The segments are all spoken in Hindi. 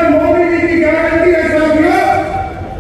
नरेंद्र मोदी जी की गारंटी है साथियों,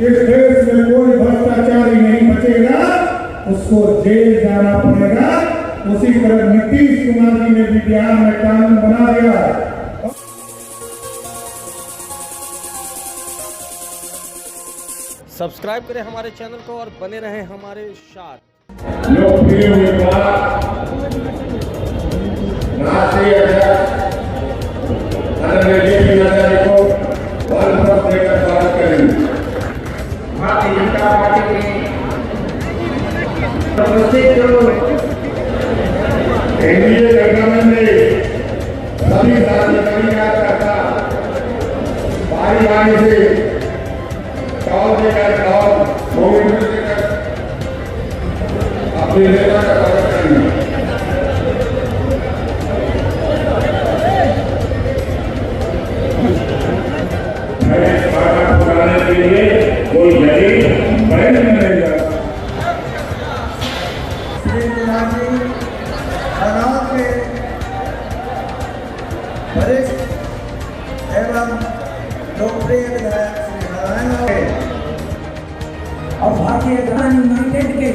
इस देश में कोई भ्रष्टाचारी नहीं बचेगा, उसको जेल जाना पड़ेगा। उसी तरह नीतीश कुमार जी ने भी बिहार में कानून बना दिया। सब्सक्राइब करें हमारे चैनल को और बने रहें हमारे साथ। लोकप्रिय उम्मीदवार राष्ट्रीय अध्यक्ष आदरणीय जेपी नड्डा जी को वर्ल्ड देकर स्वागत करेंगे। भारतीय जनता पार्टी के एनडीए गठबंधन में सभी राजनीतिक कार्यकर्ता बारी बारी से कॉल देकर मोमेंट देकर अपने नेता का स्वागत करेंगे। पुराने के लिए कोई गरीब बैठ नहीं जाता। श्री कुमार जी बनाव के वरिष्ठ एवं लोकप्रिय विधायक श्री नारायण और भारतीय जनता यूनाइटेड के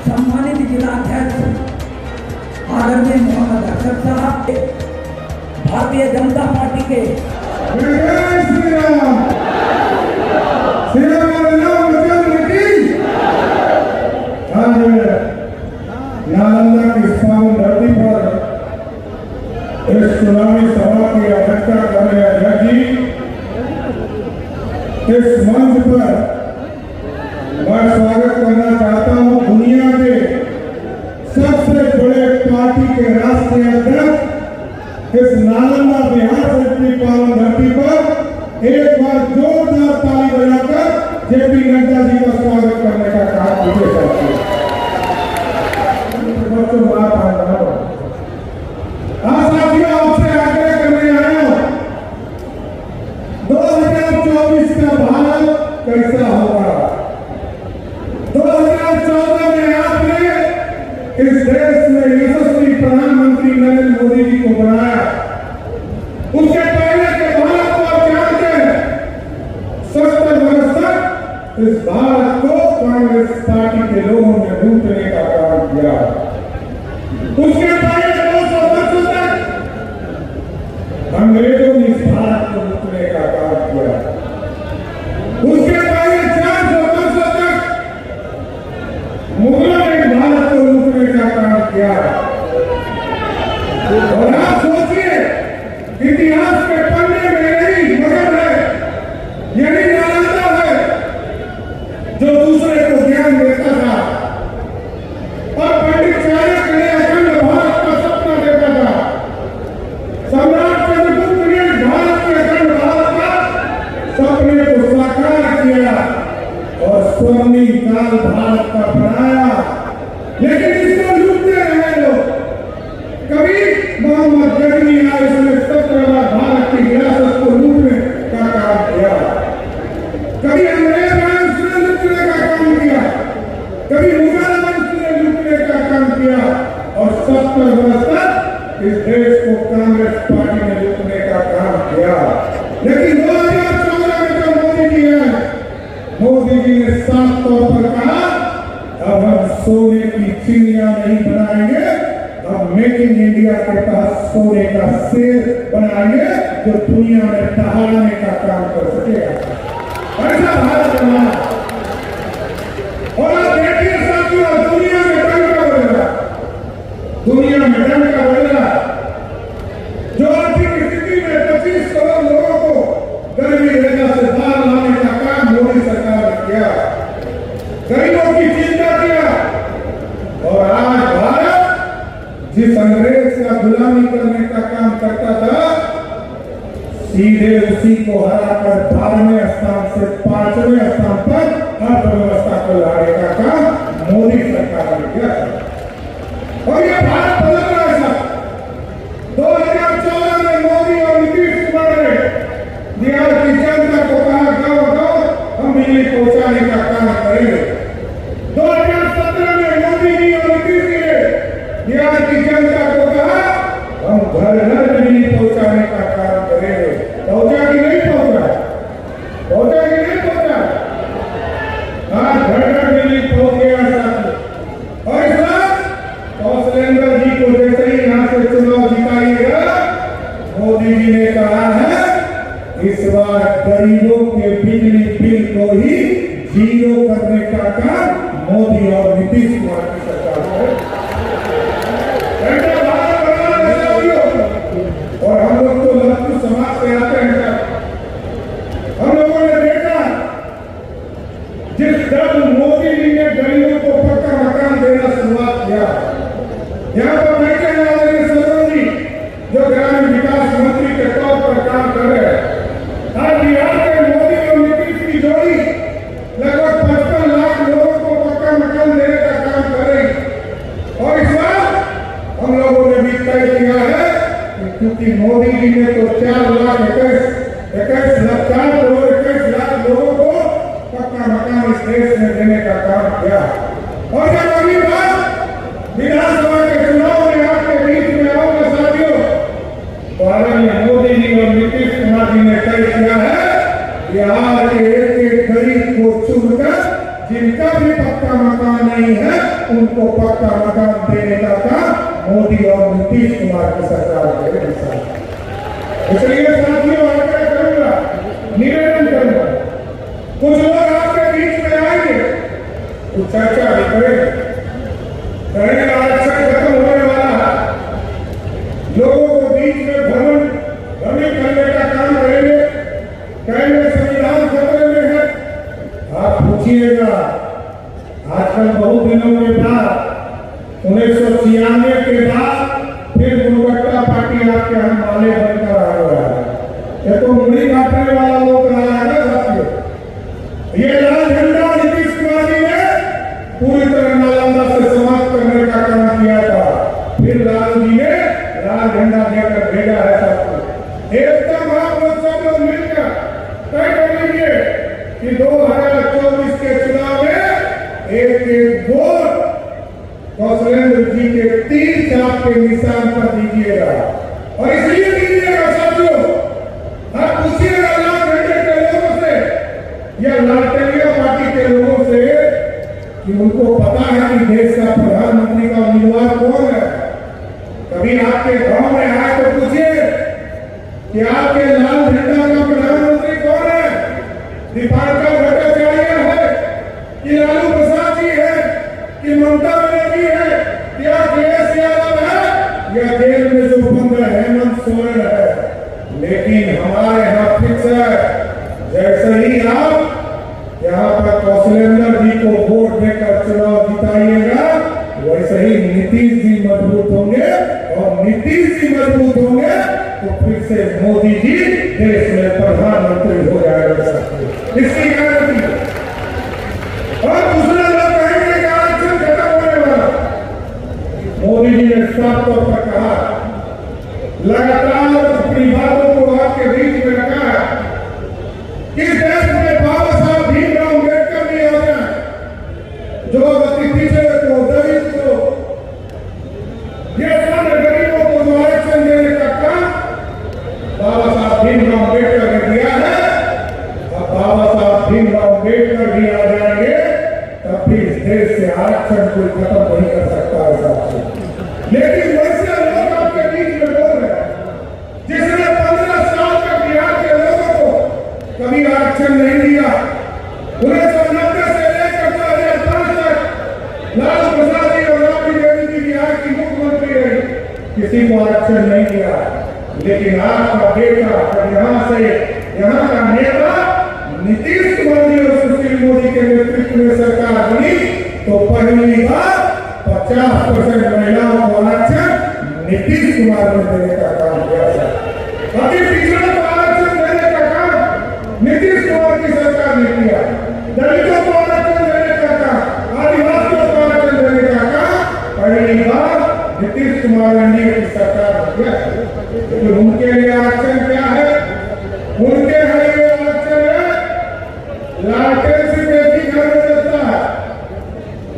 सम्मानित जिलाध्यक्ष आदरणीय मोहम्मद अख्तर साहब, भारतीय जनता पार्टी के नालंदा की इस पावन धरती पर इस चुनावी सभा की अध्यक्षता कर रहे अध्यक्ष जी, इस मंच पर मैं स्वागत करना चाहता हूं दुनिया के सबसे बड़े पार्टी के राष्ट्रीय अध्यक्ष इस नालंदा बिहार से की पावन धरती पर एक बार जोरदार ताली बजाकर जेपी नड्डा जी का स्वागत करने का काम कीजिए साथियों। साथियों आपसे आग्रह करने आया हूं, 2024 का भारत कैसा होगा। 2014 में आपने इस देश में यशस्वी प्रधानमंत्री नरेंद्र मोदी जी को बनाया। उसके पहले के भारत को आप जानते हैं, 70 वर्ष तक इस भारत को कांग्रेस पार्टी के लोगों ने लूटने का काम किया। उसके पहले 200 वर्षों तक अंग्रेजों ने इस भारत को लूटने का काम किया। उसके पहले 400 वर्षों तक मुगलों ने भारत को लूटने का काम किया। और आप सोचिए, इतिहास के पन्ने में यही मगध है, यही नालंदा है जो दूसरे को ज्ञान देता था। और पंडित चाणक्य ने अखंड भारत का सपना देखा था। सम्राट चंद्रगुप्त ने भारत के अखंड भारत का सपने को साकार किया और स्वर्णिम काल भारत का बनाया। लेकिन इसको लूटते रहे लोग। कभी मोहम्मद गजनी आए, इसने 17 बार भारत की विरासत को लूटने का काम किया। कभी अंग्रेज आए, उसने लूटने का काम किया। कभी मुगल आए, उसने लूटने का काम किया। और 70 वर्ष तक इस देश को कांग्रेस पार्टी ने लूटने का काम किया। लेकिन 2014 में जो मोदी जी है, मोदी जी ने साफ तौर पर कहा, अब हम सोने की चिड़िया नहीं बनाएंगे, अब मेक इन इंडिया के तहत सोने का शेर बनाएंगे जो दुनिया में टहलने का काम कर सकेगा। ऐसा भारत बनाना। और आप देखिए साथियों, दुनिया में डंका बजेगा, दुनिया में डंका बजेगा। जो आर्थिक स्थिति में 25 करोड़ लोगों को गरीबी रेखा से बाहर लाने का काम मोदी सरकार ने किया, गरीबों की चिंता किया। और आज भारत जिस अंग्रेज का गुलामी करने का काम करता था, सीधे उसी को हराकर 12वें स्थान से 5वें स्थान पर अर्थव्यवस्था को लाने का काम मोदी सरकार ने किया। और ये भारत बदल रहा है सर। 2014 में मोदी और नीतीश कुमार ने बिहार की जनता को कहा, गाँव गाँव हम बिजली पहुंचाने का काम करेंगे। 2017 में मोदी जी और नीतीश जी ने बिहार की जनता को कहा, हम घर घर बिजली पहुंचाने का काम करेंगे। पहुंचा कि नहीं पहुंचा? है, इस बार गरीबों के बिजली बिल को ही जीरो करने का काम मोदी और नीतीश कुमार की सरकार है। ऐसा भारत बनाना चाहिए। और हम लोग तो लड़कू समाज से आते हैं। हम लोगों ने देखा जिस जब मोदी जी ने गरीबों को पक्का मकान देना शुरुआत किया, यहाँ पर बैठे वाले सदन जी जो ग्रामीण विकास मंत्री के तौर पर काम कर रहे हैं, आज बिहार के मोदी और नीतीश की जोड़ी लगभग 55 लाख लोगों को पक्का मकान देने का काम कर रही। और इस बार हम लोगों ने भी तय किया है कि क्योंकि मोदी जी ने तो 4,21,21 लाख लोगों को पक्का मकान इस देश में देने का काम किया। और जब अगली बार विधानसभा के चुनाव में आपके बीच में आऊंगा साथियों, तो आदरणीय मोदी जी और नीतीश कुमार जी ने तय किया है कि आज एक गरीब को चुनकर जिनका भी पक्का मकान नहीं है उनको पक्का मकान देने का काम मोदी और नीतीश कुमार की सरकार करेगी। इसलिए साथियों आग्रह करूंगा, निवेदन करूंगा, कुछ लोग आपके बीच में आएंगे, कुछ चर्चा भी करेंगे, कहेंगे आरक्षण खत्म होने वाला है, लोगों को बीच में भ्रमित करने का काम करेंगे, कहेंगे संविधान खतरे में है। आप पूछिएगा, आजकल बहुत दिनों के बाद 1996 के बाद फिर गुणवत्ता पार्टी आपके यहाँ माले बनकर आ रहा है। ये तो मुड़ी काटने वाला लोग रहा है ना साथियों। ये लाल झंडा नीतीश कुमार जी ने पूरी तरह नालंदा से समाप्त करने का काम किया था, फिर लालू जी ने लाल झंडा देकर भेजा है साथियों। एकदम आप लोग सब लोग मिलकर तय कर लीजिए कि 2024 के चुनाव में एक वोट कौशलेंद्र जी के 3 चाप के निशान पर दीजिएगा। और इसलिए दीजिएगा साथियों, आप पूछिएगा लाल झंडे के लोगों से या लालटेनिया पार्टी के लोगों से कि उनको पता है कि देश का प्रधानमंत्री का उम्मीदवार कौन है। कभी आपके गांव में आए तो पूछिए कि आपके लाल झंडा का प्रधानमंत्री कौन है, दीपांकर भट्टाचार्य है कि लालू प्रसाद जी है कि ममता बनर्जी है कि अखिलेश यादव है या जेल में जो बंद है हेमंत सोरेन है। लेकिन हमारे यहाँ फिक्स है, जैसे ही आप यहाँ पर कौशलेंद्र जी को वोट देकर चुनाव जिताइएगा, वैसे ही नीतीश जी मजबूत होंगे और नीतीश जी मजबूत होंगे तो फिर से मोदी जी देश में प्रधानमंत्री हो जाएगा। इसकी गारंटी है। और दूसरा लोग कहेंगे कि आरक्षण खत्म होने वाला, मोदी जी ने साफ तौर पर कहा, लगातार अपनी बातों को आपके बीच में रखा है कि देश में बाबा साहब भीमराव अम्बेडकर भी आ जाए, जो अति पिछड़े को, दलित को, ये सारे गरीबों को जो आरक्षण देने का काम बाबा साहब भीमराव अम्बेडकर ने दिया है। अब बाबा साहब भीमराव अम्बेडकर भी आ जाएंगे तब भी इस देश से आरक्षण कोई खत्म नहीं कर सकता है साथियों। लेकिन वैसे लोग आपके बीच में बोल रहे हैं जिसने 15 साल तक बिहार के लोगों को कभी आरक्षण नहीं दिया। 1990 से लेकर 2005 तक लालू प्रसाद जी और राबड़ी देवी जी बिहार की मुख्यमंत्री रही, किसी को आरक्षण नहीं दिया। लेकिन आपका बेटा यहाँ से यहाँ का नेता नीतीश कुमार जी और सुशील मोदी के नेतृत्व में सरकार बनी तो पहली बार 50% महिलाओं को आरक्षण नीतीश कुमार ने देने का काम किया था। अति पिछड़ों को आरक्षण देने का काम नीतीश कुमार की सरकार ने किया। दलितों को आरक्षण देने का काम, आदिवासियों को आरक्षण देने का काम पहली बार नीतीश कुमार एनडीए की सरकार ने किया। तो उनके लिए आरक्षण क्या है? उनके लिए आरक्षण है लालटेन से बेटी घर में चलता है,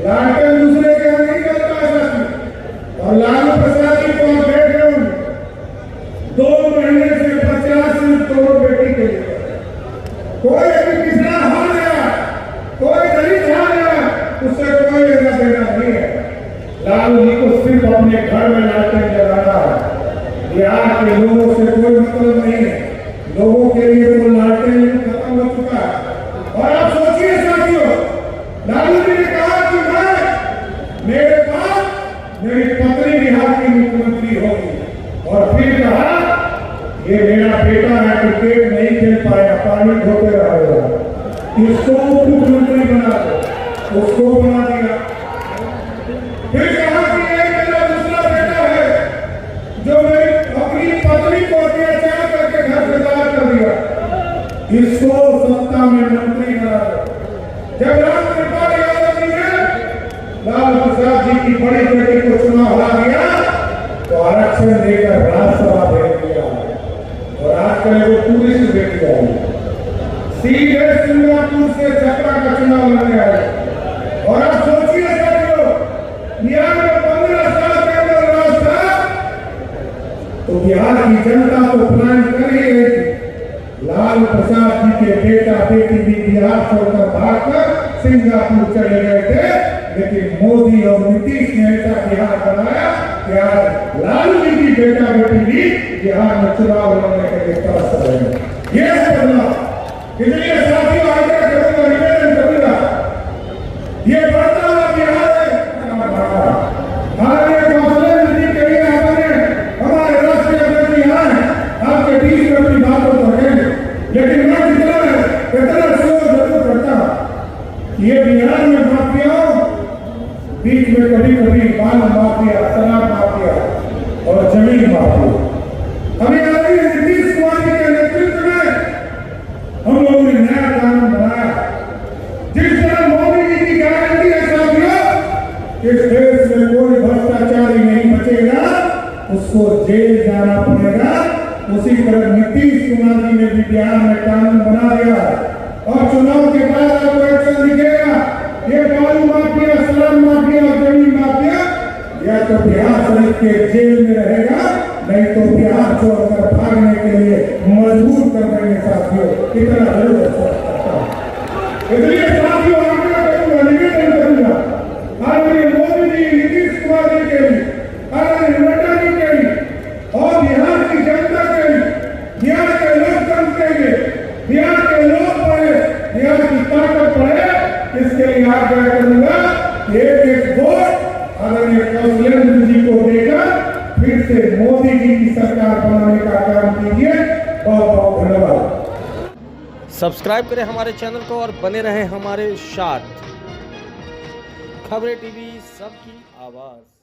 लालटेन दूसरे के यहाँ नहीं चलता है साथी। और लालू प्रसाद जी को आप देख रहे होंगे 2 महीने से 50 करोड़ बेटी के लिए, कोई अभी पिछड़ा हार गया, कोई दलित हार गया, उससे कोई लेना देना नहीं है। लालू जी को सिर्फ अपने घर में लालटेन जलाना है, बिहार के लोगों से कोई मतलब नहीं है। लोगों के लिए वो लालटेन खत्म हो चुका है। और आप सोचिए साथियों, लालू जी ने कहा कि मेरे पास मेरी पत्नी बिहार की मुख्यमंत्री होगी, और फिर कहा ये मेरा बेटा है, क्रिकेट नहीं खेल पाया, पानी धोते रहेगा, इसको मुख्यमंत्री बना दो, उसको बना दिया। फिर कहा कि ये मेरा दूसरा बेटा है जो मेरी अपनी पत्नी को अत्याचार करके घर से बाहर कर दिया, इसको सत्ता में मंत्री बना दो। जब रामकृपाल यादव जी ने लालू प्रसाद जी की बड़ी बेटी को चुनाव हरा दिया तो आरक्षण देकर राज्यसभा भेज दिया, और आजकल वो टूरिस्ट बेटी आई, सीधे सिंगापुर से छपरा का चुनाव लड़ने आए। और आप सोचिए साथियों, बिहार में 15 साल के अंदर राज था तो बिहार की जनता तो प्लान कर ही रही थी। लालू प्रसाद जी के बेटा बेटी भी बिहार छोड़कर भागकर सिंगापुर चले गए थे, लेकिन मोदी और नीतीश ने ऐसा बिहार बनाया कि आज लालू जी की बेटा बेटी भी बिहार में चुनाव लड़ने के लिए तरस रहे हैं। ये है बदलाव। इसलिए साथियों, आगे करूंगा, निवेदन करूंगा, ये बढ़ता हुआ बिहार है। हमारे मौसले नदी के लिए हमारे राष्ट्रीय अध्यक्ष यहाँ है, आपके बीच में अपनी बातों को कहेंगे, लेकिन मैं इतना शोर जरूर करता हूँ। ये बिहार में माफियाओं बीच में कभी कभी बाल माफिया, शराब माफिया और जमीन माफिया, अभी आदरणीय नीतीश कुमार जी के नेतृत्व में हम लोगों ने नया कानून बनाया। जिस तरह मोदी जी की गारंटी है साथियों, इस देश में कोई भ्रष्टाचारी नहीं बचेगा, उसको जेल जाना पड़ेगा। उसी तरह नीतीश कुमार जी ने भी बिहार में कानून बना दिया, और चुनाव के बाद आपको एक्शन दिखेगा। ये बालू माफिया, शराब माफिया और जमीन माफिया या तो बिहार शरीफ के जेल में रहेगा, नहीं तो बिहार छोड़कर भागने के लिए मजबूर कर देंगे साथियों। इतना जरूर करता हूं। इसलिए साथियों, आग्रह करूंगा, निवेदन करूंगा, आदरणीय मोदी जी, नीतीश कुमार जी के लिए, आदरणीय नड्डा जी के लिए और बिहार की जनता के लिए, बिहार के लोकतंत्र के लिए, बिहार के लोग पढ़े, बिहार की ताकत पढ़े, इसके लिए आग्रह करूंगा एक एक वोट आदरणीय कौशलेंद्र जी को देकर फिर से मोदी जी की सरकार बनाने का काम कीजिए। बहुत बहुत धन्यवाद। सब्सक्राइब करें हमारे चैनल को और बने रहें हमारे साथ। खबरें टीवी, सबकी आवाज़।